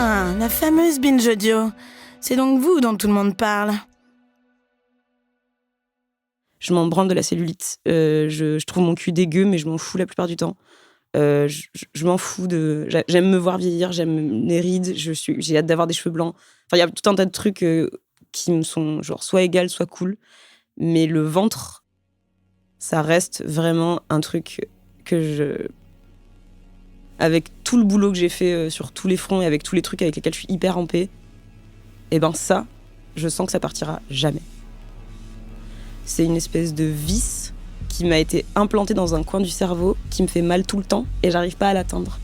Ah, la fameuse binge audio. C'est donc vous dont tout le monde parle. Je m'en branle de la cellulite. Je trouve mon cul dégueu, mais je m'en fous la plupart du temps. Je m'en fous de... J'aime me voir vieillir, j'aime les rides, j'ai hâte d'avoir des cheveux blancs. Enfin, il y a tout un tas de trucs qui me sont genre soit égales, soit cool. Mais le ventre, ça reste vraiment un truc avec tout le boulot que j'ai fait sur tous les fronts et avec tous les trucs avec lesquels je suis hyper en paix, et ben ça, je sens que ça partira jamais. C'est une espèce de vis qui m'a été implantée dans un coin du cerveau, qui me fait mal tout le temps et j'arrive pas à l'atteindre.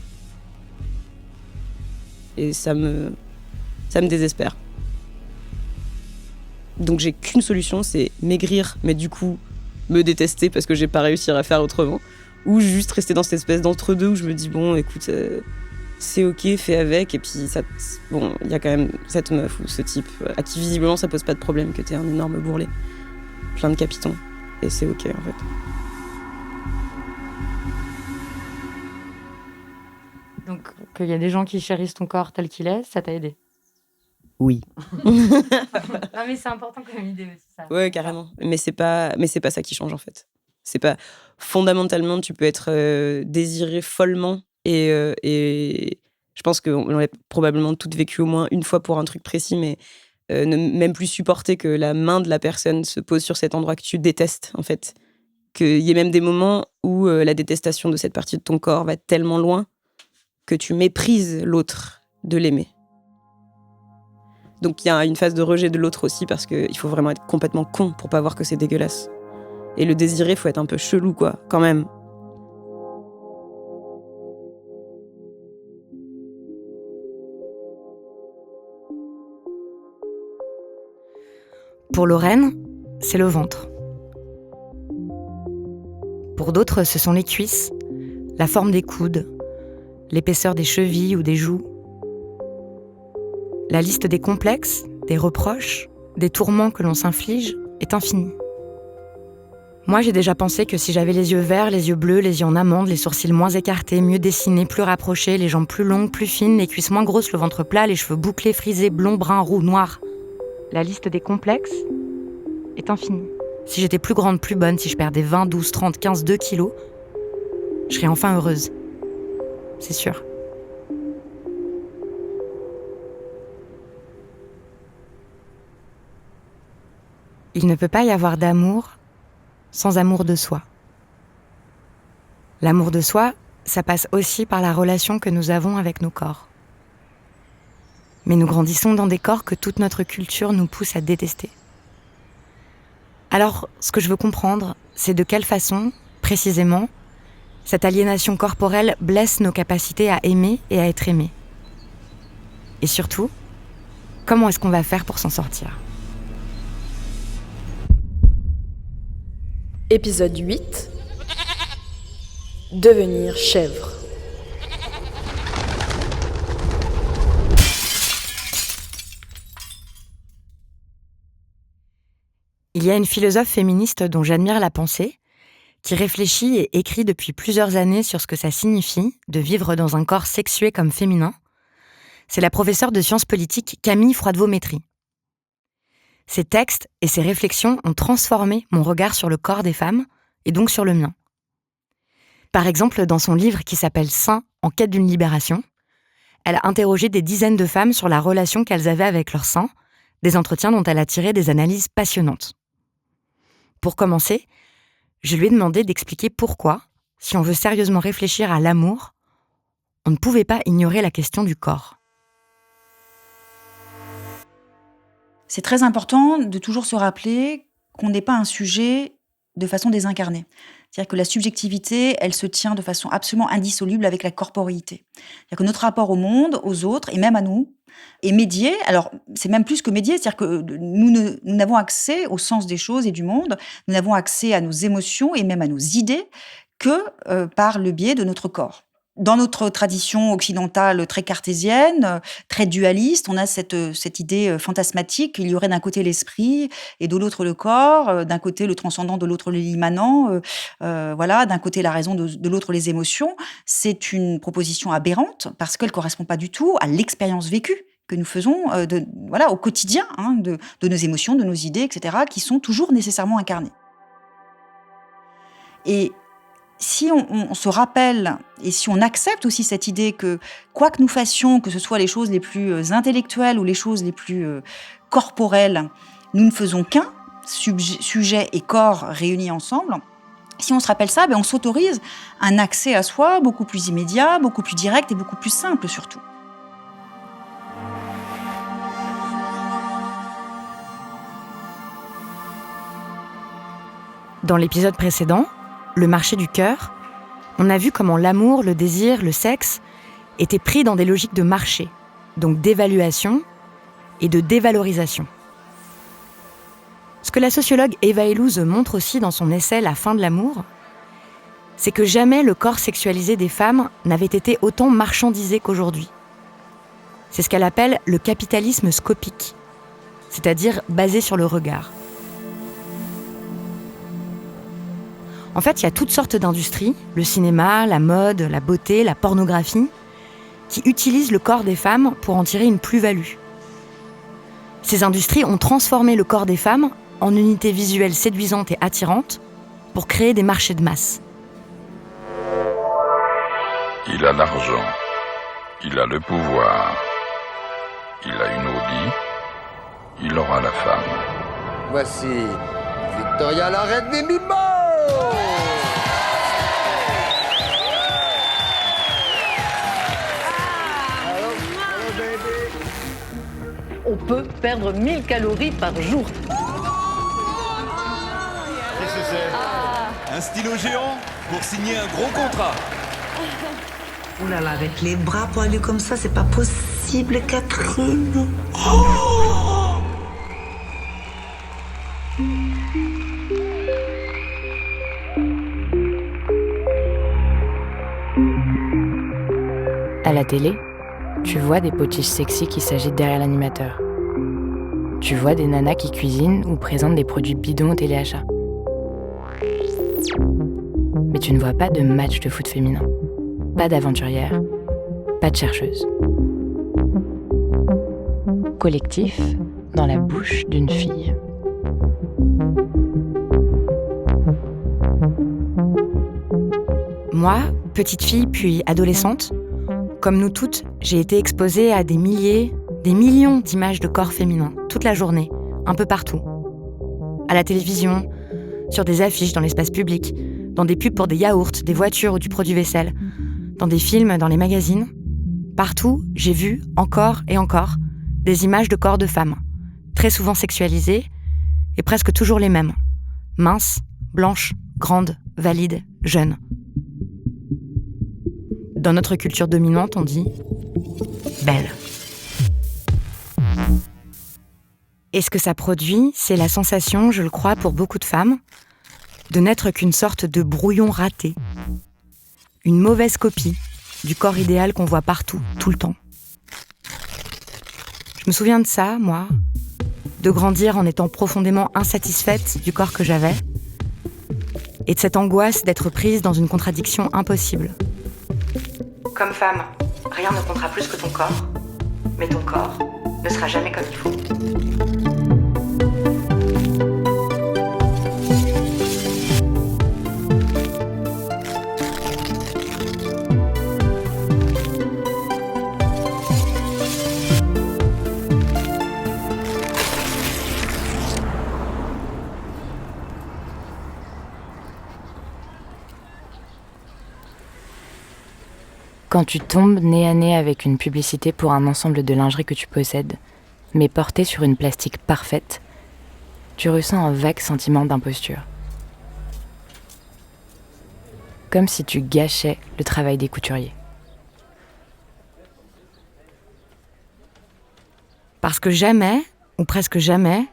Et ça me désespère. Donc j'ai qu'une solution, c'est maigrir, mais du coup me détester parce que j'ai pas réussi à faire autrement, ou juste rester dans cette espèce d'entre-deux où je me dis bon écoute, c'est ok, fais avec, et puis il y a quand même cette meuf ou ce type à qui visiblement ça pose pas de problème que t'es un énorme bourrelet, plein de capitons, et c'est ok en fait. Donc qu'il y a des gens qui chérissent ton corps tel qu'il est, ça t'a aidé? Oui. Non mais c'est important comme idée aussi ça. Ouais, carrément. Mais c'est pas ça qui change en fait. C'est pas fondamentalement, tu peux être désiré follement et je pense qu'on l'aurait probablement toutes vécu au moins une fois pour un truc précis, mais ne même plus supporter que la main de la personne se pose sur cet endroit que tu détestes en fait. Qu'il y ait même des moments où la détestation de cette partie de ton corps va tellement loin que tu méprises l'autre de l'aimer. Donc il y a une phase de rejet de l'autre aussi, parce qu'il faut vraiment être complètement con pour pas voir que c'est dégueulasse. Et le désirer, faut être un peu chelou, quoi, quand même. Pour Lorraine, c'est le ventre. Pour d'autres, ce sont les cuisses, la forme des coudes, l'épaisseur des chevilles ou des joues. La liste des complexes, des reproches, des tourments que l'on s'inflige est infinie. Moi, j'ai déjà pensé que si j'avais les yeux verts, les yeux bleus, les yeux en amande, les sourcils moins écartés, mieux dessinés, plus rapprochés, les jambes plus longues, plus fines, les cuisses moins grosses, le ventre plat, les cheveux bouclés, frisés, blonds, bruns, roux, noirs. La liste des complexes est infinie. Si j'étais plus grande, plus bonne, si je perdais 20, 12, 30, 15, 2 kilos, je serais enfin heureuse. C'est sûr. Il ne peut pas y avoir d'amour sans amour de soi. L'amour de soi, ça passe aussi par la relation que nous avons avec nos corps. Mais nous grandissons dans des corps que toute notre culture nous pousse à détester. Alors, ce que je veux comprendre, c'est de quelle façon, précisément, cette aliénation corporelle blesse nos capacités à aimer et à être aimés. Et surtout, comment est-ce qu'on va faire pour s'en sortir ? Épisode 8. Devenir chèvre. Il y a une philosophe féministe dont j'admire la pensée, qui réfléchit et écrit depuis plusieurs années sur ce que ça signifie de vivre dans un corps sexué comme féminin. C'est la professeure de sciences politiques Camille Froidevaux-Métry. Ses textes et ses réflexions ont transformé mon regard sur le corps des femmes, et donc sur le mien. Par exemple, dans son livre qui s'appelle « Seins, en quête d'une libération », elle a interrogé des dizaines de femmes sur la relation qu'elles avaient avec leurs seins, des entretiens dont elle a tiré des analyses passionnantes. Pour commencer, je lui ai demandé d'expliquer pourquoi, si on veut sérieusement réfléchir à l'amour, on ne pouvait pas ignorer la question du corps. C'est très important de toujours se rappeler qu'on n'est pas un sujet de façon désincarnée. C'est-à-dire que la subjectivité, elle se tient de façon absolument indissoluble avec la corporéité. C'est-à-dire que notre rapport au monde, aux autres, et même à nous, est médié. Alors, c'est même plus que médié, c'est-à-dire que nous n'avons accès au sens des choses et du monde, nous n'avons accès à nos émotions et même à nos idées que par le biais de notre corps. Dans notre tradition occidentale très cartésienne, très dualiste, on a cette idée fantasmatique qu'il y aurait d'un côté l'esprit et de l'autre le corps, d'un côté le transcendant, de l'autre l'immanent, voilà, d'un côté la raison, de l'autre les émotions. C'est une proposition aberrante parce qu'elle ne correspond pas du tout à l'expérience vécue que nous faisons voilà, au quotidien, hein, de nos émotions, de nos idées, etc., qui sont toujours nécessairement incarnées. Et si on se rappelle et si on accepte aussi cette idée que quoi que nous fassions, que ce soit les choses les plus intellectuelles ou les choses les plus corporelles, nous ne faisons qu'un, sujet et corps réunis ensemble. Si on se rappelle ça, on s'autorise un accès à soi beaucoup plus immédiat, beaucoup plus direct et beaucoup plus simple surtout. Dans l'épisode précédent, le marché du cœur, on a vu comment l'amour, le désir, le sexe étaient pris dans des logiques de marché, donc d'évaluation et de dévalorisation. Ce que la sociologue Eva Illouz montre aussi dans son essai « La fin de l'amour », c'est que jamais le corps sexualisé des femmes n'avait été autant marchandisé qu'aujourd'hui. C'est ce qu'elle appelle le capitalisme scopique, c'est-à-dire basé sur le regard. En fait, il y a toutes sortes d'industries, le cinéma, la mode, la beauté, la pornographie, qui utilisent le corps des femmes pour en tirer une plus-value. Ces industries ont transformé le corps des femmes en unités visuelles séduisantes et attirantes pour créer des marchés de masse. Il a l'argent, il a le pouvoir, il a une Audi, il aura la femme. Voici Victoria, la reine des mimos. On peut perdre 1000 calories par jour. Qu'est-ce que c'est ? Un stylo géant pour signer un gros contrat. Ouh là là, avec les bras poilus comme ça, c'est pas possible, Catherine. Oh! À la télé, tu vois des potiches sexy qui s'agitent derrière l'animateur. Tu vois des nanas qui cuisinent ou présentent des produits bidons au téléachat. Mais tu ne vois pas de match de foot féminin, pas d'aventurière, pas de chercheuse. Collectif dans la bouche d'une fille. Moi, petite fille puis adolescente, comme nous toutes, j'ai été exposée à des milliers, des millions d'images de corps féminins, toute la journée, un peu partout. À la télévision, sur des affiches dans l'espace public, dans des pubs pour des yaourts, des voitures ou du produit vaisselle, dans des films, dans les magazines. Partout, j'ai vu, encore et encore, des images de corps de femmes, très souvent sexualisées, et presque toujours les mêmes. Minces, blanches, grandes, valides, jeunes. Dans notre culture dominante, on dit « belle ». Et ce que ça produit, c'est la sensation, je le crois, pour beaucoup de femmes, de n'être qu'une sorte de brouillon raté. Une mauvaise copie du corps idéal qu'on voit partout, tout le temps. Je me souviens de ça, moi, de grandir en étant profondément insatisfaite du corps que j'avais, et de cette angoisse d'être prise dans une contradiction impossible. Comme femme, rien ne comptera plus que ton corps, mais ton corps ne sera jamais comme il faut. Quand tu tombes nez à nez avec une publicité pour un ensemble de lingerie que tu possèdes, mais porté sur une plastique parfaite, tu ressens un vague sentiment d'imposture. Comme si tu gâchais le travail des couturiers. Parce que jamais, ou presque jamais,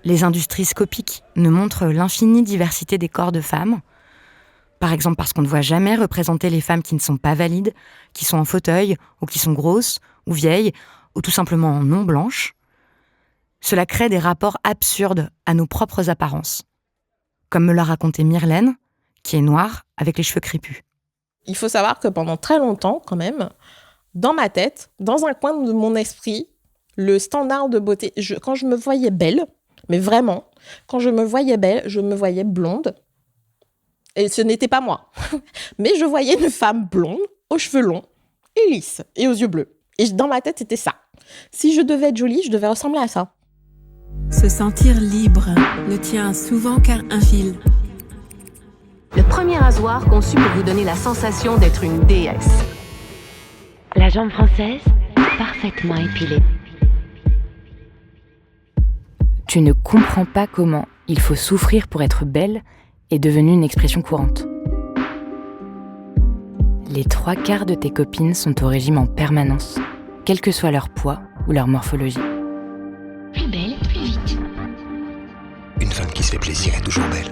les industries scopiques ne montrent l'infinie diversité des corps de femmes, Par exemple parce qu'on ne voit jamais représenter les femmes qui ne sont pas valides, qui sont en fauteuil, ou qui sont grosses, ou vieilles, ou tout simplement non blanches. Cela crée des rapports absurdes à nos propres apparences. Comme me l'a raconté Myrlène, qui est noire, avec les cheveux crépus. Il faut savoir que pendant très longtemps, quand même, dans ma tête, dans un coin de mon esprit, le standard de beauté, quand je me voyais belle, mais vraiment, quand je me voyais belle, je me voyais blonde. Et ce n'était pas moi. Mais je voyais une femme blonde, aux cheveux longs, et lisses, et aux yeux bleus. Et dans ma tête, c'était ça. Si je devais être jolie, je devais ressembler à ça. Se sentir libre ne tient souvent qu'à un fil. Le premier rasoir conçu pour vous donner la sensation d'être une déesse. La jambe française, parfaitement épilée. Tu ne comprends pas comment il faut souffrir pour être belle est devenue une expression courante. Les 3/4 de tes copines sont au régime en permanence, quel que soit leur poids ou leur morphologie. Plus belle, plus vite. Une femme qui se fait plaisir est toujours belle.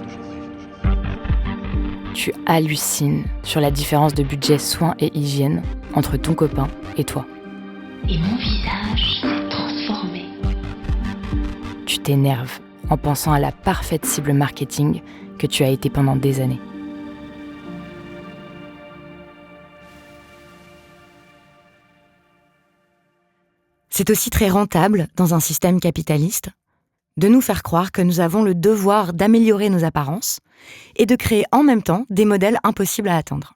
Tu hallucines sur la différence de budget soins et hygiène entre ton copain et toi. Et mon visage s'est transformé. Tu t'énerves en pensant à la parfaite cible marketing que tu as été pendant des années. C'est aussi très rentable, dans un système capitaliste, de nous faire croire que nous avons le devoir d'améliorer nos apparences et de créer en même temps des modèles impossibles à atteindre.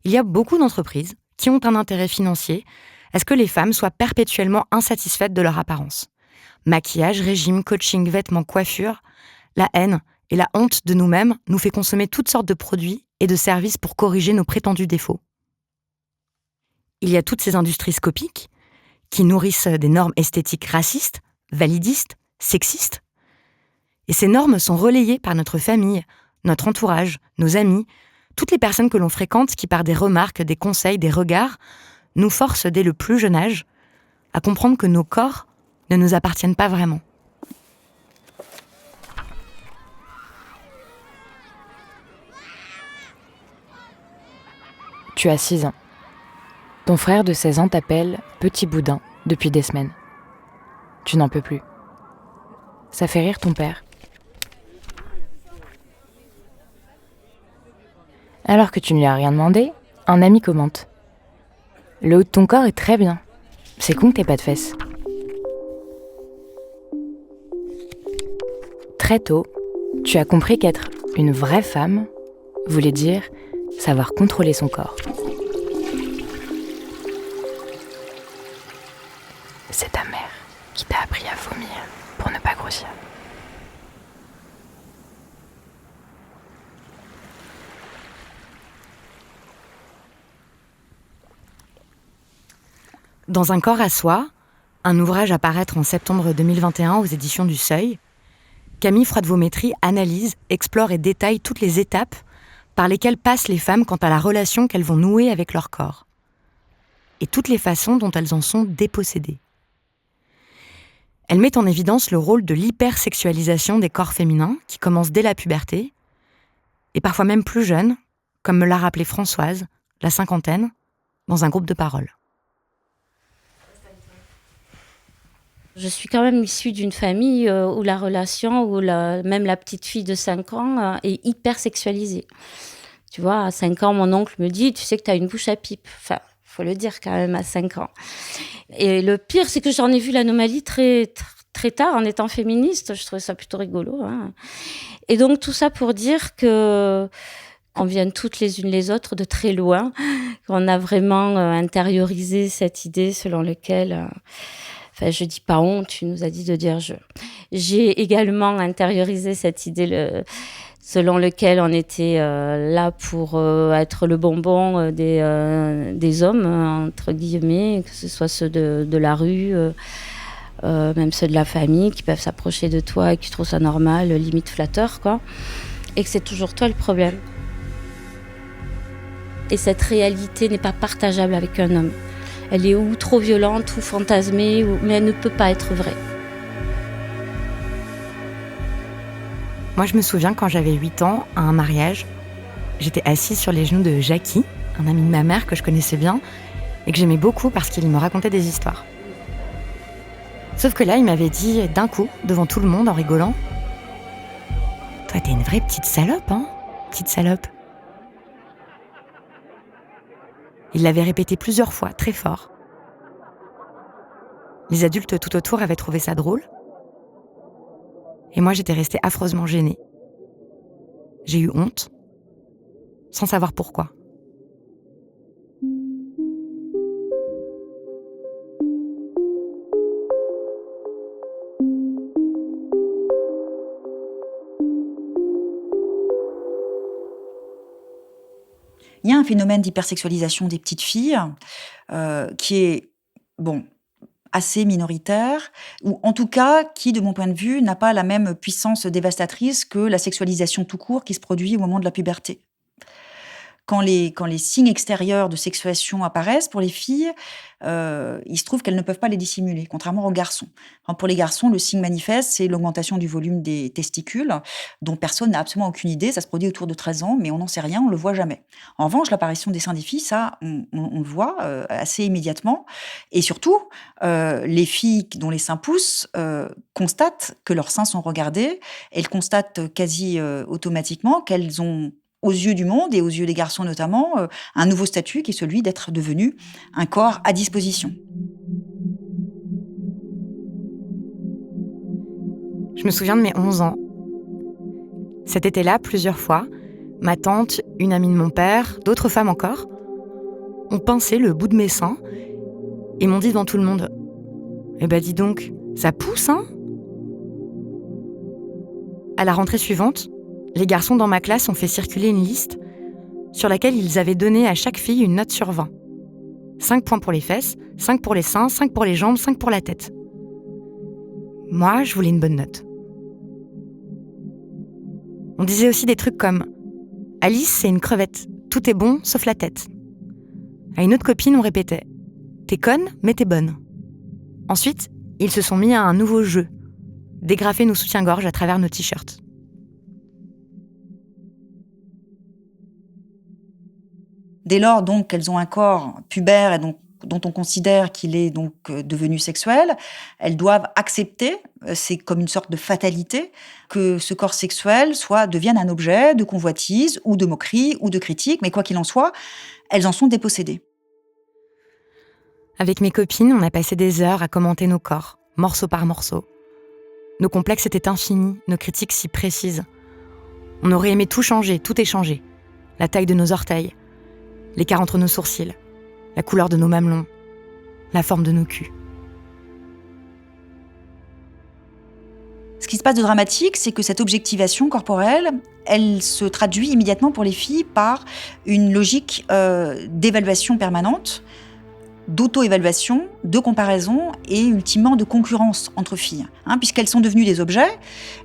Il y a beaucoup d'entreprises qui ont un intérêt financier à ce que les femmes soient perpétuellement insatisfaites de leur apparence. Maquillage, régime, coaching, vêtements, coiffure, la haine et la honte de nous-mêmes nous fait consommer toutes sortes de produits et de services pour corriger nos prétendus défauts. Il y a toutes ces industries scopiques qui nourrissent des normes esthétiques racistes, validistes, sexistes. Et ces normes sont relayées par notre famille, notre entourage, nos amis, toutes les personnes que l'on fréquente qui, par des remarques, des conseils, des regards, nous forcent dès le plus jeune âge à comprendre que nos corps ne nous appartiennent pas vraiment. Tu as 6 ans. Ton frère de 16 ans t'appelle Petit Boudin depuis des semaines. Tu n'en peux plus. Ça fait rire ton père. Alors que tu ne lui as rien demandé, un ami commente. Le haut de ton corps est très bien. C'est con que t'aies pas de fesses. Très tôt, tu as compris qu'être une vraie femme voulait dire savoir contrôler son corps. C'est ta mère qui t'a appris à vomir pour ne pas grossir. Dans Un corps à soi, un ouvrage à paraître en septembre 2021 aux éditions du Seuil, Camille Froide-Vaumétry analyse, explore et détaille toutes les étapes par lesquelles passent les femmes quant à la relation qu'elles vont nouer avec leur corps, et toutes les façons dont elles en sont dépossédées. Elle met en évidence le rôle de l'hypersexualisation des corps féminins qui commence dès la puberté, et parfois même plus jeune, comme me l'a rappelé Françoise, la cinquantaine, dans un groupe de parole. Je suis quand même issue d'une famille où la relation, même la petite fille de 5 ans est hyper sexualisée. Tu vois, à 5 ans, mon oncle me dit « Tu sais que tu as une bouche à pipe ». Enfin, il faut le dire quand même à 5 ans. Et le pire, c'est que j'en ai vu l'anomalie très, très tard en étant féministe. Je trouvais ça plutôt rigolo. Hein. Et donc, tout ça pour dire que on vient toutes les unes les autres de très loin, qu'on a vraiment intériorisé cette idée selon laquelle... Enfin, je dis pas honte, tu nous as dit de dire je. J'ai également intériorisé cette idée selon laquelle on était là pour être le bonbon des hommes, entre guillemets, que ce soit ceux de la rue, même ceux de la famille, qui peuvent s'approcher de toi et qui trouvent ça normal, limite flatteur, quoi. Et que c'est toujours toi le problème. Et cette réalité n'est pas partageable avec un homme. Elle est ou trop violente, ou fantasmée, mais elle ne peut pas être vraie. Moi, je me souviens quand j'avais 8 ans, à un mariage, j'étais assise sur les genoux de Jackie, un ami de ma mère que je connaissais bien et que j'aimais beaucoup parce qu'il me racontait des histoires. Sauf que là, il m'avait dit d'un coup, devant tout le monde en rigolant, « Toi, t'es une vraie petite salope, hein, petite salope. » Il l'avait répété plusieurs fois, très fort. Les adultes tout autour avaient trouvé ça drôle. Et moi, j'étais restée affreusement gênée. J'ai eu honte, sans savoir pourquoi. Il y a un phénomène d'hypersexualisation des petites filles qui est, assez minoritaire, ou en tout cas qui, de mon point de vue, n'a pas la même puissance dévastatrice que la sexualisation tout court qui se produit au moment de la puberté. Quand les signes extérieurs de sexuation apparaissent pour les filles, il se trouve qu'elles ne peuvent pas les dissimuler, contrairement aux garçons. Pour les garçons, le signe manifeste, c'est l'augmentation du volume des testicules, dont personne n'a absolument aucune idée. Ça se produit autour de 13 ans, mais on n'en sait rien, on ne le voit jamais. En revanche, l'apparition des seins des filles, ça, on le voit assez immédiatement. Et surtout, les filles dont les seins poussent constatent que leurs seins sont regardés. Elles constatent quasi automatiquement qu'elles ont, aux yeux du monde et aux yeux des garçons notamment, un nouveau statut qui est celui d'être devenu un corps à disposition. Je me souviens de mes 11 ans. Cet été-là, plusieurs fois, ma tante, une amie de mon père, d'autres femmes encore, ont pincé le bout de mes seins et m'ont dit devant tout le monde « Eh ben dis donc, ça pousse, hein ?» À la rentrée suivante, les garçons dans ma classe ont fait circuler une liste sur laquelle ils avaient donné à chaque fille une note sur 20. 5 points pour les fesses, 5 pour les seins, 5 pour les jambes, 5 pour la tête. Moi, je voulais une bonne note. On disait aussi des trucs comme « Alice, c'est une crevette, tout est bon sauf la tête ». À une autre copine, on répétait « T'es conne, mais t'es bonne ». Ensuite, ils se sont mis à un nouveau jeu, dégrafer nos soutiens-gorge à travers nos t-shirts. Dès lors, donc, qu'elles ont un corps pubère et donc, dont on considère qu'il est donc devenu sexuel, elles doivent accepter, c'est comme une sorte de fatalité, que ce corps sexuel devienne un objet de convoitise ou de moquerie ou de critique, mais quoi qu'il en soit, elles en sont dépossédées. Avec mes copines, on a passé des heures à commenter nos corps, morceau par morceau. Nos complexes étaient infinis, nos critiques si précises. On aurait aimé tout changer, tout échanger. La taille de nos orteils, l'écart entre nos sourcils, la couleur de nos mamelons, la forme de nos culs. Ce qui se passe de dramatique, c'est que cette objectivation corporelle, elle se traduit immédiatement pour les filles par une logique d'évaluation permanente, d'auto-évaluation, de comparaison et ultimement de concurrence entre filles, puisqu'elles sont devenues des objets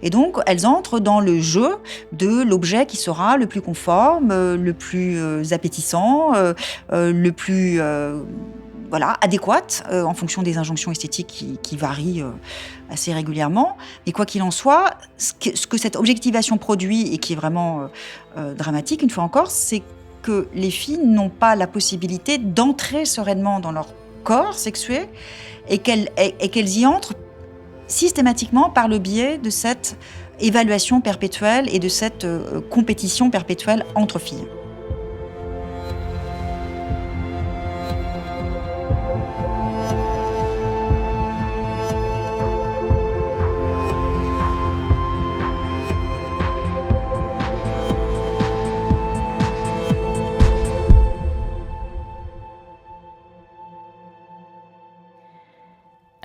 et donc elles entrent dans le jeu de l'objet qui sera le plus conforme, le plus appétissant, le plus adéquate en fonction des injonctions esthétiques qui varient assez régulièrement. Mais quoi qu'il en soit, ce que cette objectivation produit et qui est vraiment dramatique, une fois encore, c'est que les filles n'ont pas la possibilité d'entrer sereinement dans leur corps sexué et qu'elles y entrent systématiquement par le biais de cette évaluation perpétuelle et de cette compétition perpétuelle entre filles.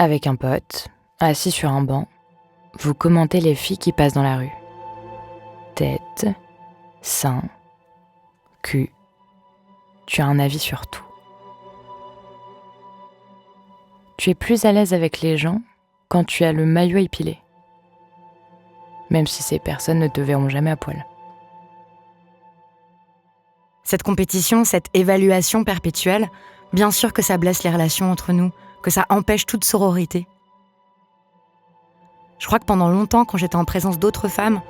Avec un pote, assis sur un banc, vous commentez les filles qui passent dans la rue. Tête, sein, cul. Tu as un avis sur tout. Tu es plus à l'aise avec les gens quand tu as le maillot épilé. Même si ces personnes ne te verront jamais à poil. Cette compétition, cette évaluation perpétuelle, bien sûr que ça blesse les relations entre nous, que ça empêche toute sororité. Je crois que pendant longtemps, quand j'étais en présence d'autres femmes,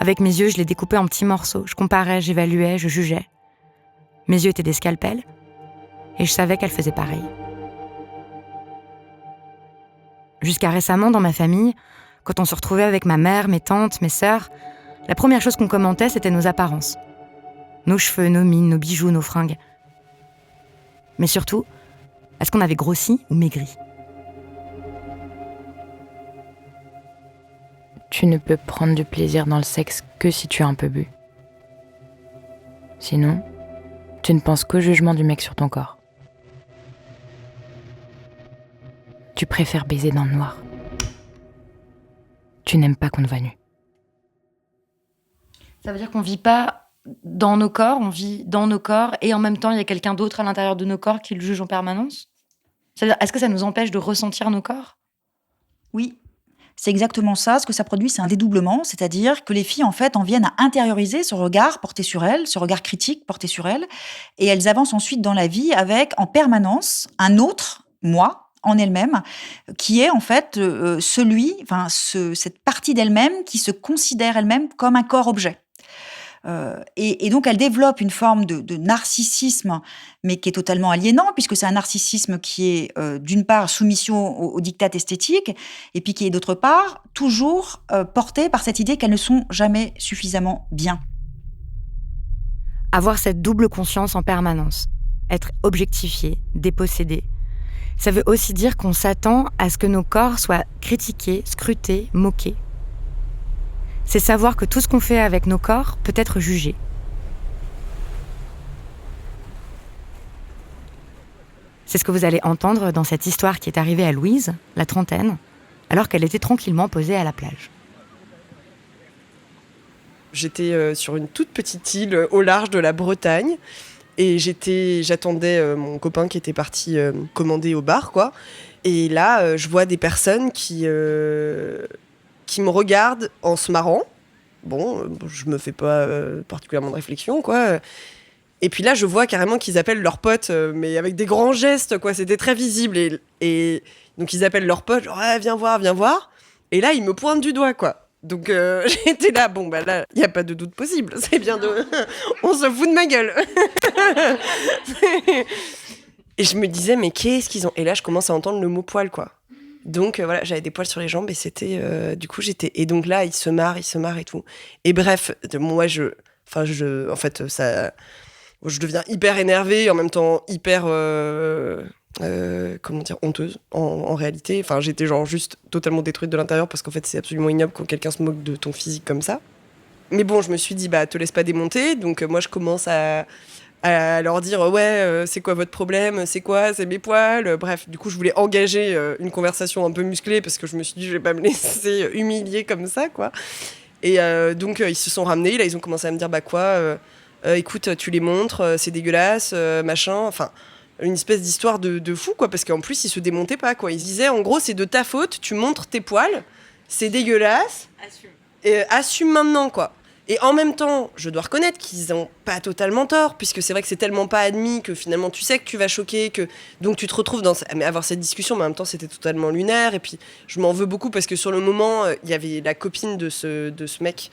Avec mes yeux, je les découpais en petits morceaux. Je comparais, j'évaluais, je jugeais. Mes yeux étaient des scalpels et je savais qu'elle faisait pareil. Jusqu'à récemment, dans ma famille, quand on se retrouvait avec ma mère, mes tantes, mes sœurs, la première chose qu'on commentait, c'était nos apparences. Nos cheveux, nos mines, nos bijoux, nos fringues. Mais surtout, est-ce qu'on avait grossi ou maigri ? Tu ne peux prendre du plaisir dans le sexe que si tu as un peu bu. Sinon, tu ne penses qu'au jugement du mec sur ton corps. Tu préfères baiser dans le noir. Tu n'aimes pas qu'on te voie nu. Ça veut dire qu'on vit pas dans nos corps, on vit dans nos corps et en même temps, il y a quelqu'un d'autre à l'intérieur de nos corps qui le juge en permanence ? C'est-à-dire, est-ce que ça nous empêche de ressentir nos corps ? Oui. C'est exactement ça. Ce que ça produit, c'est un dédoublement. C'est-à-dire que les filles, en fait, en viennent à intérioriser ce regard porté sur elles, ce regard critique porté sur elles. Et elles avancent ensuite dans la vie avec, en permanence, un autre, moi, en elle-même, qui est, en fait, cette partie d'elle-même qui se considère elle-même comme un corps-objet. Et donc, elle développe une forme de narcissisme, mais qui est totalement aliénant, puisque c'est un narcissisme qui est, d'une part, soumission au diktat esthétique, et puis qui est, d'autre part, toujours porté par cette idée qu'elles ne sont jamais suffisamment bien. Avoir cette double conscience en permanence, être objectifié, dépossédé, ça veut aussi dire qu'on s'attend à ce que nos corps soient critiqués, scrutés, moqués. C'est savoir que tout ce qu'on fait avec nos corps peut être jugé. C'est ce que vous allez entendre dans cette histoire qui est arrivée à Louise, la trentaine, alors qu'elle était tranquillement posée à la plage. J'étais sur une toute petite île au large de la Bretagne et j'attendais mon copain qui était parti commander au bar, quoi. Et là, je vois des personnes qui me regardent en se marrant. Bon, je me fais pas particulièrement de réflexion, quoi. Et puis là, je vois carrément qu'ils appellent leurs potes, mais avec des grands gestes, quoi. C'était très visible. Et donc, ils appellent leurs potes, genre, viens voir, viens voir. Et là, ils me pointent du doigt, quoi. Donc, j'étais là, bon, bah là, il n'y a pas de doute possible. C'est bien de... On se fout de ma gueule. Et je me disais, mais qu'est-ce qu'ils ont... Et là, je commence à entendre le mot poil, quoi. Donc voilà, j'avais des poils sur les jambes et c'était du coup j'étais et donc là il se marre et tout. Et bref, moi je deviens hyper énervée et en même temps hyper honteuse en réalité. Enfin, j'étais genre juste totalement détruite de l'intérieur parce qu'en fait c'est absolument ignoble quand quelqu'un se moque de ton physique comme ça. Mais bon, je me suis dit te laisse pas démonter. Donc moi je commence à leur dire c'est quoi votre problème, c'est mes poils, bref, du coup je voulais engager une conversation un peu musclée parce que je me suis dit je vais pas me laisser humilier comme ça, quoi. Et donc ils se sont ramenés, là ils ont commencé à me dire écoute, tu les montres, c'est dégueulasse, machin, enfin une espèce d'histoire de fou, quoi, parce qu'en plus ils se démontaient pas, quoi. Ils disaient en gros c'est de ta faute, tu montres tes poils, c'est dégueulasse, assume maintenant, quoi. Et en même temps, je dois reconnaître qu'ils n'ont pas totalement tort, puisque c'est vrai que c'est tellement pas admis que finalement tu sais que tu vas choquer, donc tu te retrouves mais avoir cette discussion, mais en même temps c'était totalement lunaire. Et puis je m'en veux beaucoup parce que sur le moment, il y avait la copine de ce mec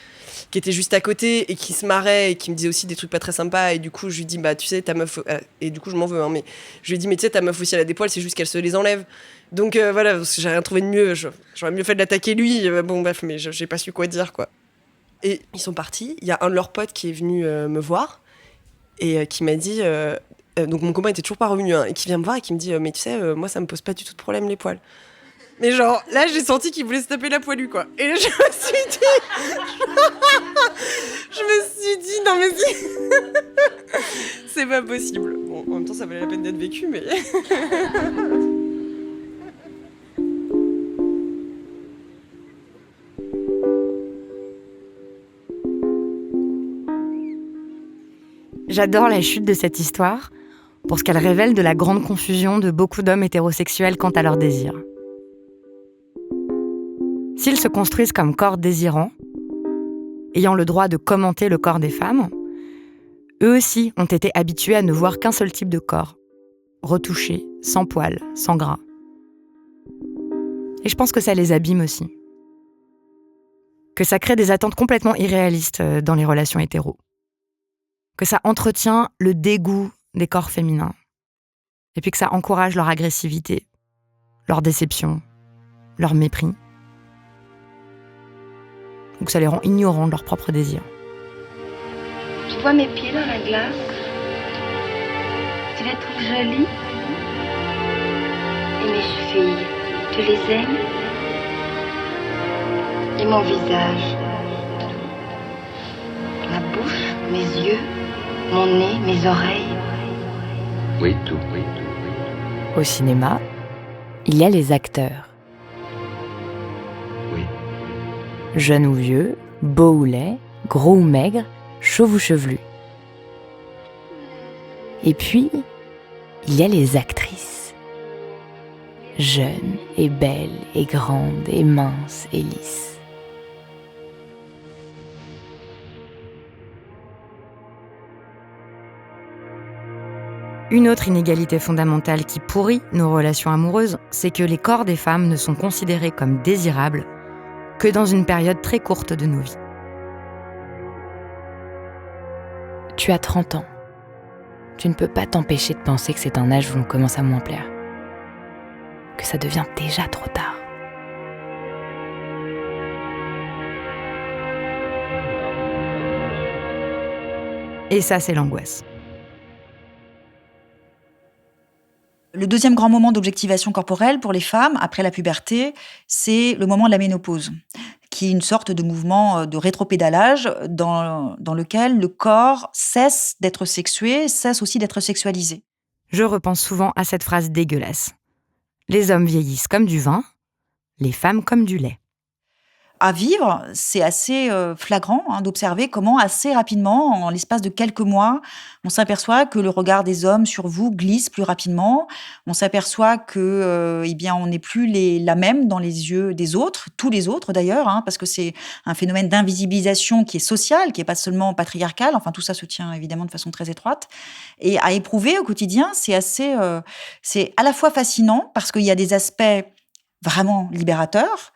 qui était juste à côté et qui se marrait et qui me disait aussi des trucs pas très sympas. Et du coup, je lui dis, tu sais, ta meuf... Et du coup, je m'en veux, hein, mais je lui ai dit, mais tu sais, ta meuf aussi, elle a des poils, c'est juste qu'elle se les enlève. Donc voilà, parce que j'ai rien trouvé de mieux. J'aurais mieux fait de l'attaquer lui. Bon, bref, mais j'ai pas su quoi dire, quoi. Et ils sont partis. Il y a un de leurs potes qui est venu me voir et qui m'a dit... donc mon copain était toujours pas revenu, hein, et qui vient me voir et qui me dit mais tu sais, moi ça me pose pas du tout de problème les poils. Mais genre, là j'ai senti qu'il voulait se taper la poilue, quoi. Et je me suis dit... non mais c'est pas possible. Bon, en même temps ça valait la peine d'être vécu, mais... J'adore la chute de cette histoire pour ce qu'elle révèle de la grande confusion de beaucoup d'hommes hétérosexuels quant à leur désir. S'ils se construisent comme corps désirants, ayant le droit de commenter le corps des femmes, eux aussi ont été habitués à ne voir qu'un seul type de corps, retouché, sans poils, sans gras. Et je pense que ça les abîme aussi. que ça crée des attentes complètement irréalistes dans les relations hétéros, que ça entretient le dégoût des corps féminins, et puis que ça encourage leur agressivité, leur déception, leur mépris, ou que ça les rend ignorants de leurs propres désirs. Je vois mes pieds dans la glace. Tu les trouves jolis? Et mes chevilles, tu les aimes? Et mon visage, ma bouche, mes yeux, mon nez, mes oreilles. Oui, tout. Au cinéma, il y a les acteurs. Oui. Jeunes ou vieux, beaux ou laids, gros ou maigres, chauves ou chevelus. Et puis, il y a les actrices. Jeunes et belles et grandes et minces et lisses. Une autre inégalité fondamentale qui pourrit nos relations amoureuses, c'est que les corps des femmes ne sont considérés comme désirables que dans une période très courte de nos vies. Tu as 30 ans. Tu ne peux pas t'empêcher de penser que c'est un âge où on commence à moins plaire. Que ça devient déjà trop tard. Et ça, c'est l'angoisse. Le deuxième grand moment d'objectivation corporelle pour les femmes, après la puberté, c'est le moment de la ménopause, qui est une sorte de mouvement de rétropédalage dans lequel le corps cesse d'être sexué, cesse aussi d'être sexualisé. Je repense souvent à cette phrase dégueulasse. Les hommes vieillissent comme du vin, les femmes comme du lait. À vivre, c'est assez flagrant d'observer comment assez rapidement, en l'espace de quelques mois, on s'aperçoit que le regard des hommes sur vous glisse plus rapidement. On s'aperçoit que, on n'est plus la même dans les yeux des autres, tous les autres d'ailleurs, parce que c'est un phénomène d'invisibilisation qui est social, qui n'est pas seulement patriarcal. Enfin, tout ça se tient évidemment de façon très étroite. Et à éprouver au quotidien, c'est à la fois fascinant parce qu'il y a des aspects vraiment libérateurs.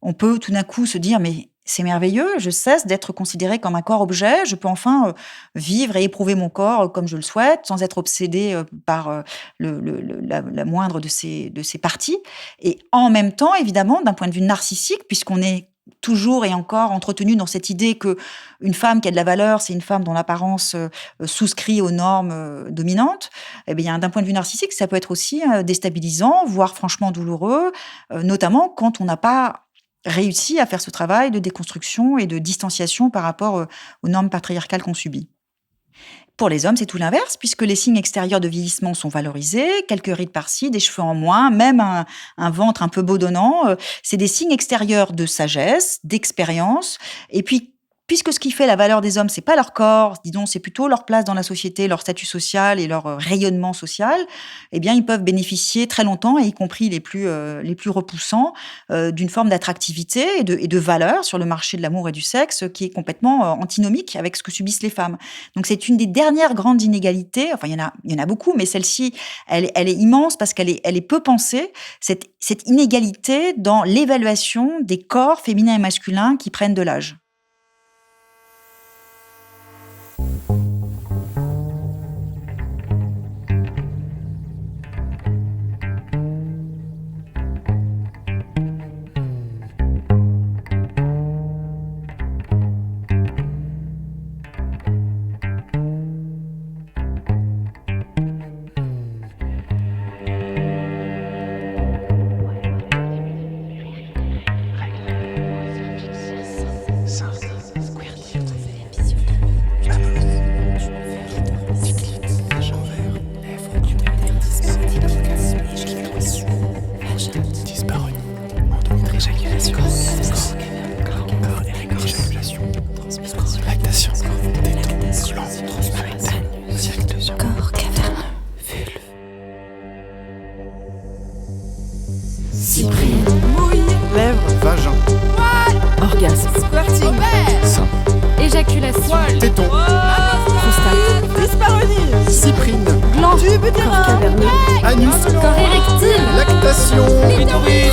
On peut tout d'un coup se dire, mais c'est merveilleux, je cesse d'être considérée comme un corps-objet, je peux enfin vivre et éprouver mon corps comme je le souhaite, sans être obsédée par la moindre de ces parties. Et en même temps, évidemment, d'un point de vue narcissique, puisqu'on est toujours et encore entretenu dans cette idée qu'une femme qui a de la valeur, c'est une femme dont l'apparence souscrit aux normes dominantes, eh bien, d'un point de vue narcissique, ça peut être aussi déstabilisant, voire franchement douloureux, notamment quand on n'a pas réussi à faire ce travail de déconstruction et de distanciation par rapport aux normes patriarcales qu'on subit. Pour les hommes, c'est tout l'inverse, puisque les signes extérieurs de vieillissement sont valorisés, quelques rides par-ci, des cheveux en moins, même un ventre un peu bedonnant. C'est des signes extérieurs de sagesse, d'expérience, et puis puisque ce qui fait la valeur des hommes, c'est pas leur corps, disons, c'est plutôt leur place dans la société, leur statut social et leur rayonnement social, eh bien, ils peuvent bénéficier très longtemps, et y compris les plus repoussants, d'une forme d'attractivité et de valeur sur le marché de l'amour et du sexe qui est complètement antinomique avec ce que subissent les femmes. Donc, c'est une des dernières grandes inégalités. Enfin, il y en a beaucoup, mais celle-ci, elle est immense parce qu'elle est peu pensée. Cette inégalité dans l'évaluation des corps féminins et masculins qui prennent de l'âge.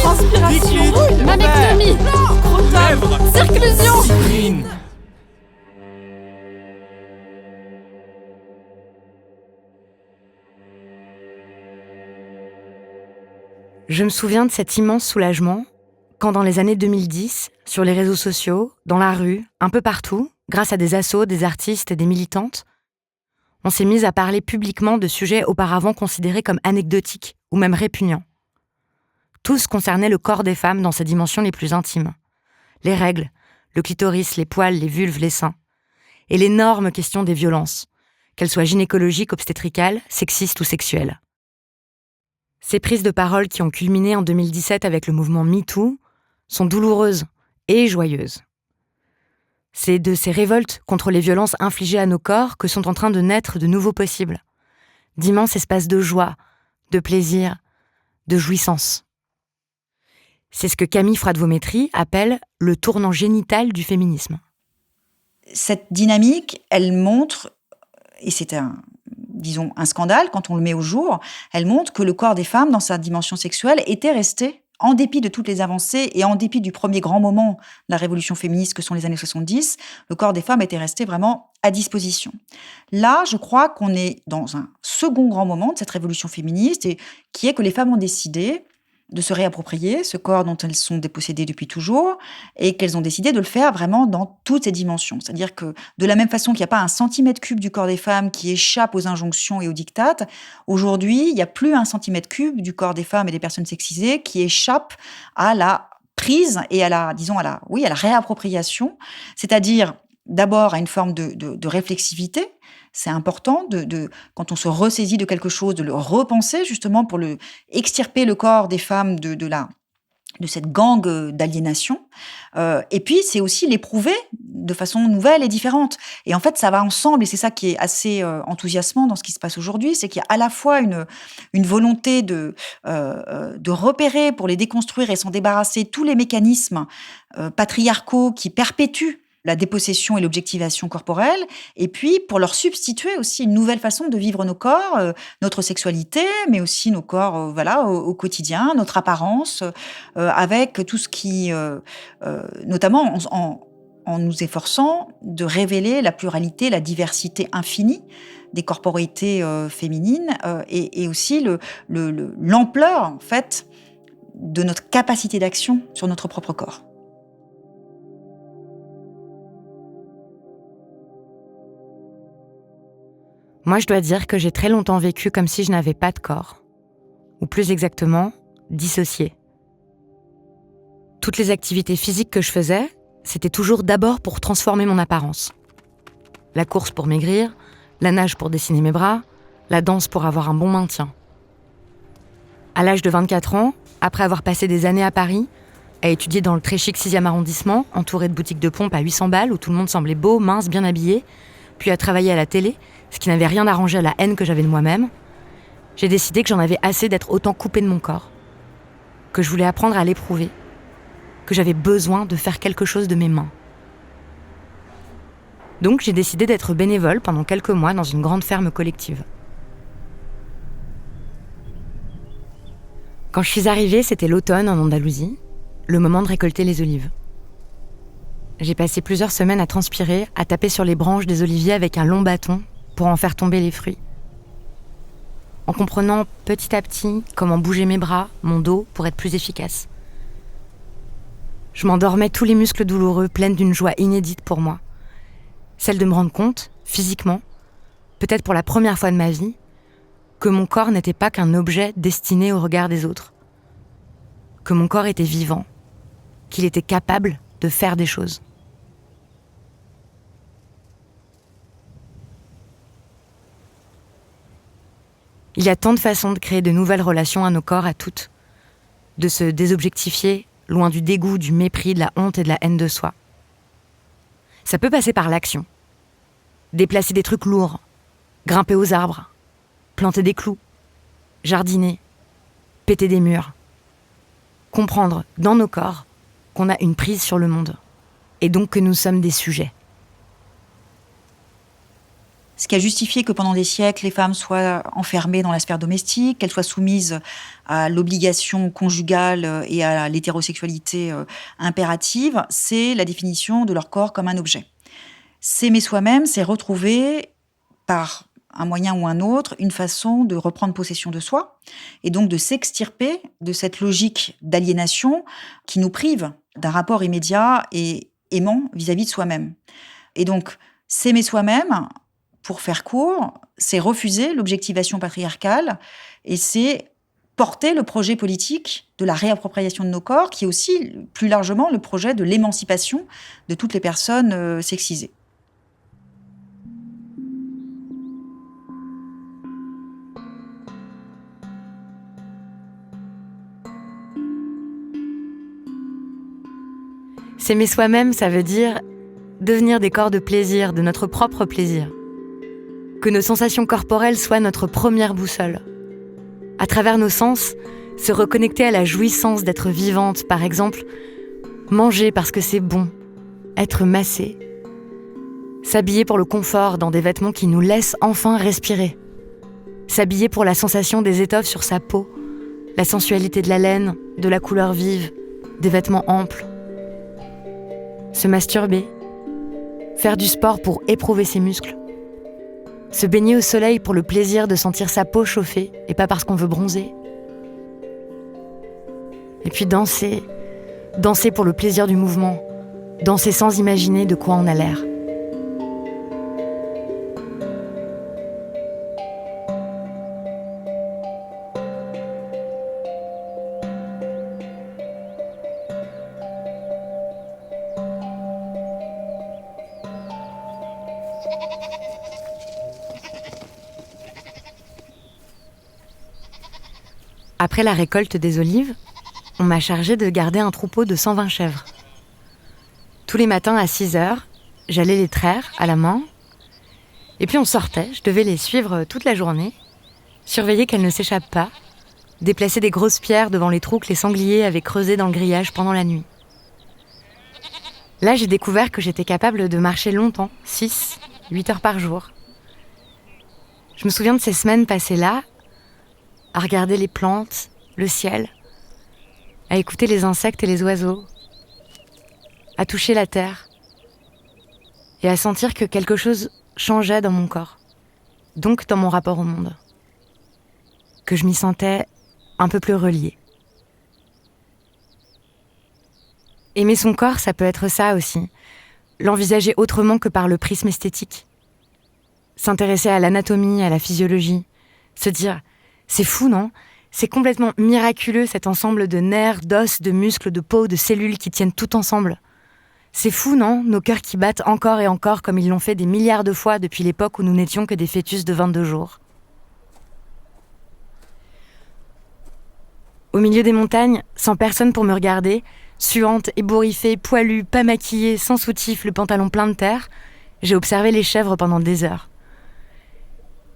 Transpiration, mammectomie, circlusion, Cyprine. Je me souviens de cet immense soulagement quand dans les années 2010, sur les réseaux sociaux, dans la rue, un peu partout, grâce à des assos, des artistes et des militantes, on s'est mis à parler publiquement de sujets auparavant considérés comme anecdotiques ou même répugnants. Tous concernaient le corps des femmes dans ses dimensions les plus intimes. Les règles, le clitoris, les poils, les vulves, les seins. Et l'énorme question des violences, qu'elles soient gynécologiques, obstétricales, sexistes ou sexuelles. Ces prises de parole qui ont culminé en 2017 avec le mouvement MeToo sont douloureuses et joyeuses. C'est de ces révoltes contre les violences infligées à nos corps que sont en train de naître de nouveaux possibles, d'immenses espaces de joie, de plaisir, de jouissance. C'est ce que Camille Fradvometri appelle le tournant génital du féminisme. Cette dynamique, elle montre, et c'est un scandale quand on le met au jour, elle montre que le corps des femmes dans sa dimension sexuelle était resté, en dépit de toutes les avancées et en dépit du premier grand moment de la révolution féministe que sont les années 70, le corps des femmes était resté vraiment à disposition. Là, je crois qu'on est dans un second grand moment de cette révolution féministe, et qui est que les femmes ont décidé de se réapproprier ce corps dont elles sont dépossédées depuis toujours, et qu'elles ont décidé de le faire vraiment dans toutes ses dimensions. C'est-à-dire que de la même façon qu'il n'y a pas un centimètre cube du corps des femmes qui échappe aux injonctions et aux dictates, aujourd'hui, il n'y a plus un centimètre cube du corps des femmes et des personnes sexisées qui échappe à la prise et à la réappropriation, c'est-à-dire d'abord à une forme de réflexivité. C'est important quand on se ressaisit de quelque chose, de le repenser justement pour extirper le corps des femmes de cette gangue d'aliénation. Et puis, c'est aussi l'éprouver de façon nouvelle et différente. Et en fait, ça va ensemble, et c'est ça qui est assez enthousiasmant dans ce qui se passe aujourd'hui, c'est qu'il y a à la fois une volonté de repérer, pour les déconstruire et s'en débarrasser, tous les mécanismes patriarcaux qui perpétuent la dépossession et l'objectivation corporelle, et puis pour leur substituer aussi une nouvelle façon de vivre nos corps, notre sexualité, mais aussi nos corps au quotidien, notre apparence, avec tout ce qui, notamment en nous efforçant de révéler la pluralité, la diversité infinie des corporités féminines, et aussi l'ampleur, en fait, de notre capacité d'action sur notre propre corps. Moi, je dois dire que j'ai très longtemps vécu comme si je n'avais pas de corps. Ou plus exactement, dissocié. Toutes les activités physiques que je faisais, c'était toujours d'abord pour transformer mon apparence. La course pour maigrir, la nage pour dessiner mes bras, la danse pour avoir un bon maintien. À l'âge de 24 ans, après avoir passé des années à Paris, à étudier dans le très chic 6e arrondissement, entouré de boutiques de pompes à 800 balles, où tout le monde semblait beau, mince, bien habillé, puis à travailler à la télé, ce qui n'avait rien arrangé à la haine que j'avais de moi-même, j'ai décidé que j'en avais assez d'être autant coupée de mon corps, que je voulais apprendre à l'éprouver, que j'avais besoin de faire quelque chose de mes mains. Donc j'ai décidé d'être bénévole pendant quelques mois dans une grande ferme collective. Quand je suis arrivée, c'était l'automne en Andalousie, le moment de récolter les olives. J'ai passé plusieurs semaines à transpirer, à taper sur les branches des oliviers avec un long bâton pour en faire tomber les fruits. En comprenant petit à petit comment bouger mes bras, mon dos, pour être plus efficace. Je m'endormais tous les muscles douloureux, pleine d'une joie inédite pour moi. Celle de me rendre compte, physiquement, peut-être pour la première fois de ma vie, que mon corps n'était pas qu'un objet destiné au regard des autres. Que mon corps était vivant, qu'il était capable de faire des choses. Il y a tant de façons de créer de nouvelles relations à nos corps, à toutes. De se désobjectifier, loin du dégoût, du mépris, de la honte et de la haine de soi. Ça peut passer par l'action. Déplacer des trucs lourds, grimper aux arbres, planter des clous, jardiner, péter des murs. Comprendre, dans nos corps, qu'on a une prise sur le monde, et donc que nous sommes des sujets. Ce qui a justifié que pendant des siècles, les femmes soient enfermées dans la sphère domestique, qu'elles soient soumises à l'obligation conjugale et à l'hétérosexualité impérative, c'est la définition de leur corps comme un objet. S'aimer soi-même, c'est retrouver, par un moyen ou un autre, une façon de reprendre possession de soi et donc de s'extirper de cette logique d'aliénation qui nous prive d'un rapport immédiat et aimant vis-à-vis de soi-même. Et donc, s'aimer soi-même, pour faire court, c'est refuser l'objectivation patriarcale et c'est porter le projet politique de la réappropriation de nos corps, qui est aussi, plus largement, le projet de l'émancipation de toutes les personnes sexisées. S'aimer soi-même, ça veut dire devenir des corps de plaisir, de notre propre plaisir. Que nos sensations corporelles soient notre première boussole. À travers nos sens, se reconnecter à la jouissance d'être vivante, par exemple, manger parce que c'est bon, être massé. S'habiller pour le confort dans des vêtements qui nous laissent enfin respirer. S'habiller pour la sensation des étoffes sur sa peau, la sensualité de la laine, de la couleur vive, des vêtements amples. Se masturber, faire du sport pour éprouver ses muscles, se baigner au soleil pour le plaisir de sentir sa peau chauffer et pas parce qu'on veut bronzer. Et puis danser pour le plaisir du mouvement, danser sans imaginer de quoi on a l'air. Après la récolte des olives, on m'a chargée de garder un troupeau de 120 chèvres. Tous les matins à 6h, j'allais les traire à la main. Et puis on sortait, je devais les suivre toute la journée, surveiller qu'elles ne s'échappent pas, déplacer des grosses pierres devant les trous que les sangliers avaient creusés dans le grillage pendant la nuit. Là, j'ai découvert que j'étais capable de marcher longtemps, 6, 8 heures par jour. Je me souviens de ces semaines passées là, à regarder les plantes, le ciel, à écouter les insectes et les oiseaux, à toucher la terre et à sentir que quelque chose changeait dans mon corps, donc dans mon rapport au monde, que je m'y sentais un peu plus reliée. Aimer son corps, ça peut être ça aussi, l'envisager autrement que par le prisme esthétique, s'intéresser à l'anatomie, à la physiologie, se dire « c'est fou, non ? C'est complètement miraculeux cet ensemble de nerfs, d'os, de muscles, de peau, de cellules qui tiennent tout ensemble. C'est fou, non ? Nos cœurs qui battent encore et encore comme ils l'ont fait des milliards de fois depuis l'époque où nous n'étions que des fœtus de 22 jours. » Au milieu des montagnes, sans personne pour me regarder, suante, ébouriffée, poilue, pas maquillée, sans soutif, le pantalon plein de terre, j'ai observé les chèvres pendant des heures.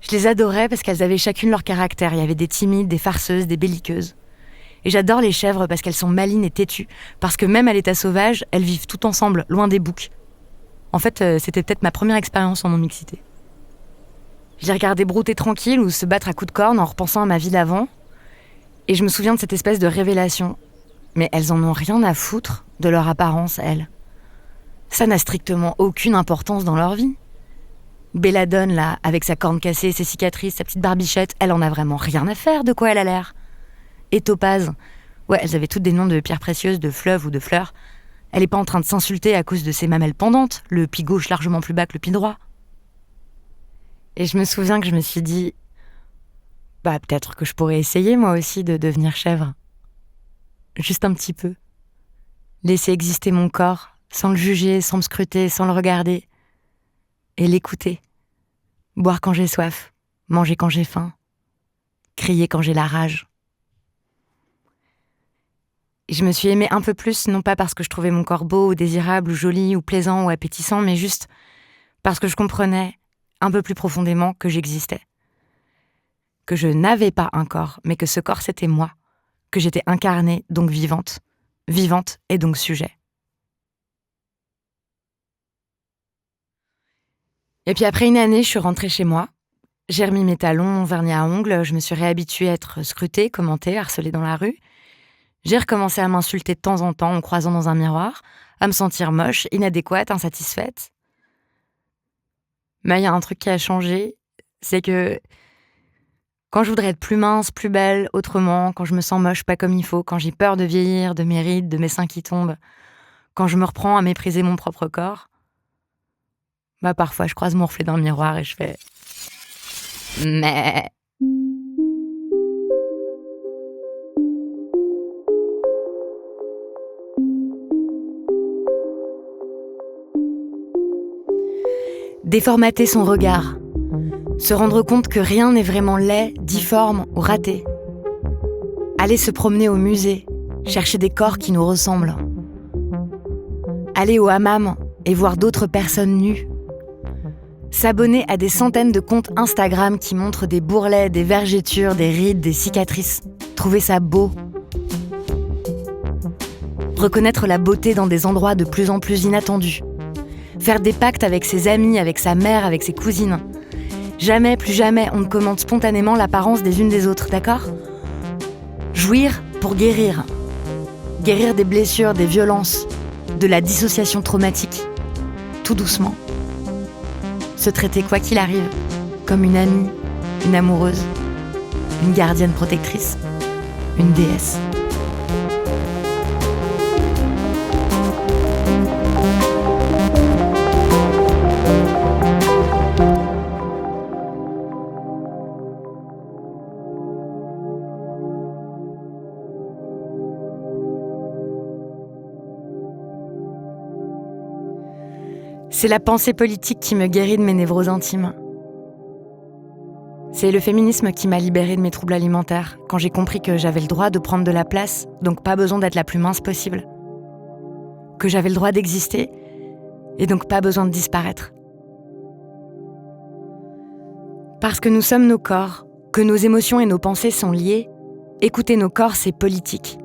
Je les adorais parce qu'elles avaient chacune leur caractère. Il y avait des timides, des farceuses, des belliqueuses. Et j'adore les chèvres parce qu'elles sont malines et têtues, parce que même à l'état sauvage, elles vivent toutes ensemble, loin des boucs. En fait, c'était peut-être ma première expérience en non-mixité. Je les regardais brouter tranquille ou se battre à coups de corne en repensant à ma vie d'avant. Et je me souviens de cette espèce de révélation. Mais elles en ont rien à foutre de leur apparence, elles. Ça n'a strictement aucune importance dans leur vie. Belladone, là, avec sa corne cassée, ses cicatrices, sa petite barbichette, elle en a vraiment rien à faire de quoi elle a l'air. Et Topaz, ouais, elles avaient toutes des noms de pierres précieuses, de fleuves ou de fleurs. Elle est pas en train de s'insulter à cause de ses mamelles pendantes, le pied gauche largement plus bas que le pied droit. Et je me souviens que je me suis dit, peut-être que je pourrais essayer moi aussi de devenir chèvre. Juste un petit peu. Laisser exister mon corps, sans le juger, sans me scruter, sans le regarder. Et l'écouter. Boire quand j'ai soif, manger quand j'ai faim, crier quand j'ai la rage. Et je me suis aimée un peu plus, non pas parce que je trouvais mon corps beau ou désirable ou joli ou plaisant ou appétissant, mais juste parce que je comprenais un peu plus profondément que j'existais. Que je n'avais pas un corps, mais que ce corps c'était moi, que j'étais incarnée, donc vivante, vivante et donc sujet. Et puis après une année, je suis rentrée chez moi. J'ai remis mes talons, vernis à ongles, je me suis réhabituée à être scrutée, commentée, harcelée dans la rue. J'ai recommencé à m'insulter de temps en temps en me croisant dans un miroir, à me sentir moche, inadéquate, insatisfaite. Mais il y a un truc qui a changé, c'est que quand je voudrais être plus mince, plus belle, autrement, quand je me sens moche, pas comme il faut, quand j'ai peur de vieillir, de mes rides, de mes seins qui tombent, quand je me reprends à mépriser mon propre corps, parfois je croise mon reflet dans le miroir et je fais « mais… » Déformater son regard. Se rendre compte que rien n'est vraiment laid, difforme ou raté. Aller se promener au musée, chercher des corps qui nous ressemblent. Aller au hammam et voir d'autres personnes nues. S'abonner à des centaines de comptes Instagram qui montrent des bourrelets, des vergetures, des rides, des cicatrices. Trouver ça beau. Reconnaître la beauté dans des endroits de plus en plus inattendus. Faire des pactes avec ses amis, avec sa mère, avec ses cousines. Jamais, plus jamais, on ne commente spontanément l'apparence des unes des autres, d'accord ? Jouir pour guérir. Guérir des blessures, des violences, de la dissociation traumatique. Tout doucement. Se traiter quoi qu'il arrive, comme une amie, une amoureuse, une gardienne protectrice, une déesse. C'est la pensée politique qui me guérit de mes névroses intimes. C'est le féminisme qui m'a libérée de mes troubles alimentaires, quand j'ai compris que j'avais le droit de prendre de la place, donc pas besoin d'être la plus mince possible. Que j'avais le droit d'exister, et donc pas besoin de disparaître. Parce que nous sommes nos corps, que nos émotions et nos pensées sont liées, écouter nos corps, c'est politique.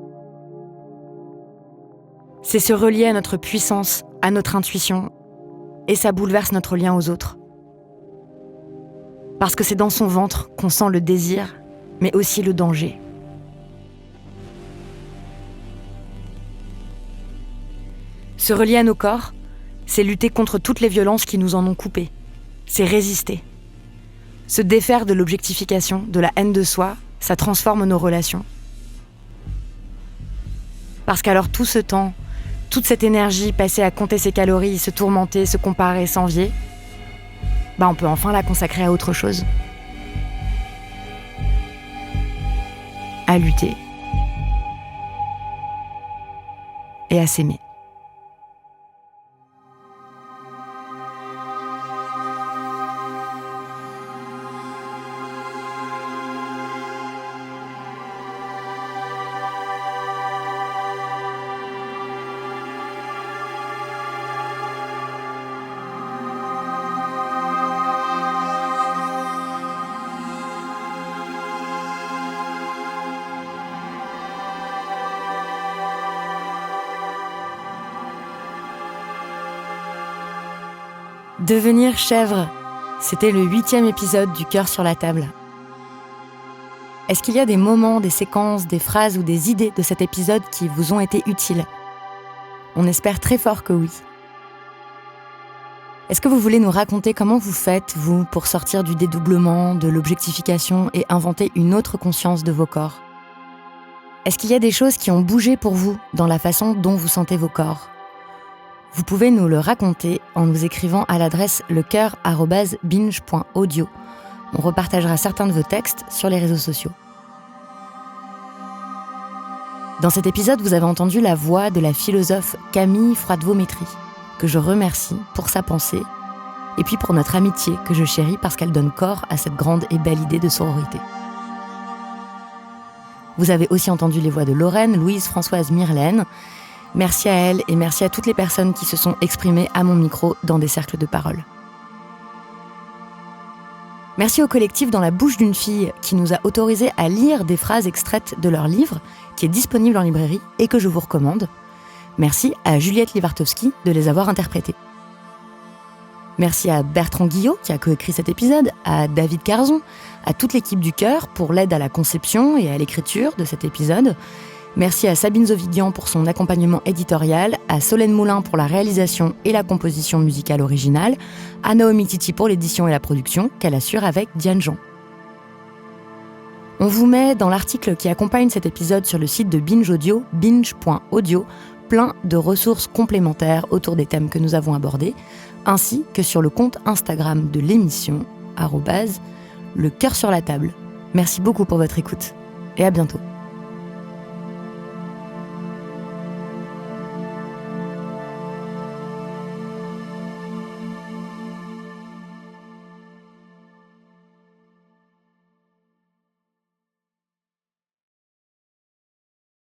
C'est se relier à notre puissance, à notre intuition, et ça bouleverse notre lien aux autres. Parce que c'est dans son ventre qu'on sent le désir, mais aussi le danger. Se relier à nos corps, c'est lutter contre toutes les violences qui nous en ont coupés. C'est résister. Se défaire de l'objectification, de la haine de soi, ça transforme nos relations. Parce qu'alors tout ce temps, toute cette énergie passée à compter ses calories, se tourmenter, se comparer, s'envier, on peut enfin la consacrer à autre chose. À lutter. Et à s'aimer. Devenir chèvre, c'était le 8e épisode du Cœur sur la table. Est-ce qu'il y a des moments, des séquences, des phrases ou des idées de cet épisode qui vous ont été utiles ? On espère très fort que oui. Est-ce que vous voulez nous raconter comment vous faites, vous, pour sortir du dédoublement, de l'objectification et inventer une autre conscience de vos corps ? Est-ce qu'il y a des choses qui ont bougé pour vous dans la façon dont vous sentez vos corps ? Vous pouvez nous le raconter en nous écrivant à l'adresse lecoeur@binge.audio. On repartagera certains de vos textes sur les réseaux sociaux. Dans cet épisode, vous avez entendu la voix de la philosophe Camille Froidevaux-Métry, que je remercie pour sa pensée, et puis pour notre amitié que je chéris parce qu'elle donne corps à cette grande et belle idée de sororité. Vous avez aussi entendu les voix de Lorraine, Louise, Françoise, Myrlène. Merci à elle et merci à toutes les personnes qui se sont exprimées à mon micro dans des cercles de parole. Merci au collectif Dans la bouche d'une fille qui nous a autorisé à lire des phrases extraites de leur livre, qui est disponible en librairie et que je vous recommande. Merci à Juliette Livartowski de les avoir interprétées. Merci à Bertrand Guillot qui a coécrit cet épisode, à David Carzon, à toute l'équipe du Cœur pour l'aide à la conception et à l'écriture de cet épisode. Merci à Sabine Zovidian pour son accompagnement éditorial, à Solène Moulin pour la réalisation et la composition musicale originale, à Naomi Titi pour l'édition et la production, qu'elle assure avec Diane Jean. On vous met dans l'article qui accompagne cet épisode sur le site de Binge Audio, binge.audio, plein de ressources complémentaires autour des thèmes que nous avons abordés, ainsi que sur le compte Instagram de l'émission, @lecoeur sur la table. Merci beaucoup pour votre écoute et à bientôt.